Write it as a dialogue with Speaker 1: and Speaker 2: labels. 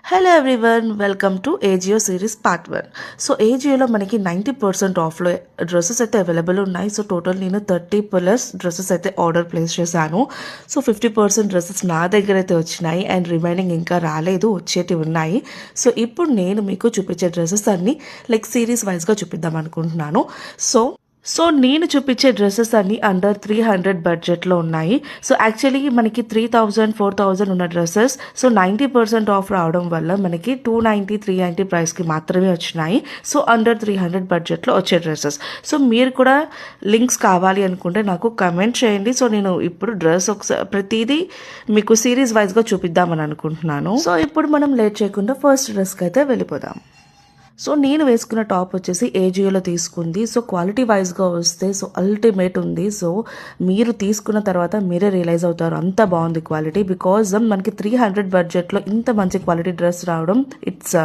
Speaker 1: Hello everyone, welcome to AJIO series part 1. So ఏజియోలో మనకి 90% ఆఫ్లో డ్రెస్సెస్ అయితే అవైలబుల్ ఉన్నాయి. సో టోటల్ నేను 30+ డ్రెస్సెస్ అయితే ఆర్డర్ ప్లేస్ చేశాను. సో 50% డ్రెస్సెస్ నా దగ్గర అయితే వచ్చినాయి అండ్ రిమైనింగ్ ఇంకా రాలేదు, వచ్చేటివి ఉన్నాయి. సో ఇప్పుడు నేను మీకు చూపించే డ్రెస్సెస్ అన్నీ లైక్ సిరీస్ వైజ్గా చూపిద్దాం అనుకుంటున్నాను. సో నేను చూపించే డ్రెస్సెస్ అన్నీ అండర్ 300 బడ్జెట్లో ఉన్నాయి. సో యాక్చువల్లీ మనకి 3000, 4000 ఉన్న డ్రెస్సెస్ సో 90% ఆఫ్ రావడం వల్ల మనకి 290, 390 ప్రైస్కి మాత్రమే వచ్చినాయి. సో అండర్ 300 బడ్జెట్లో వచ్చే డ్రెస్సెస్. సో మీరు కూడా లింక్స్ కావాలి అనుకుంటే నాకు కమెంట్ చేయండి. సో నేను ఇప్పుడు డ్రెస్ ఒకసారి ప్రతిదీ మీకు సిరీస్ వైజ్గా చూపిద్దామని అనుకుంటున్నాను. సో ఇప్పుడు మనం లేట్ చేయకుండా ఫస్ట్ డ్రెస్కి అయితే వెళ్ళిపోదాం. సో నేను వేసుకున్న టాప్ వచ్చేసి ఏజియోలో తీసుకుంది. సో క్వాలిటీ వైజ్గా వస్తే సో అల్టిమేట్ ఉంది. సో మీరు తీసుకున్న తర్వాత మీరే రియలైజ్ అవుతారు అంత బాగుంది క్వాలిటీ. బికాజ్ మనకి 300 బడ్జెట్లో ఇంత మంచి క్వాలిటీ డ్రెస్ రావడం ఇట్స్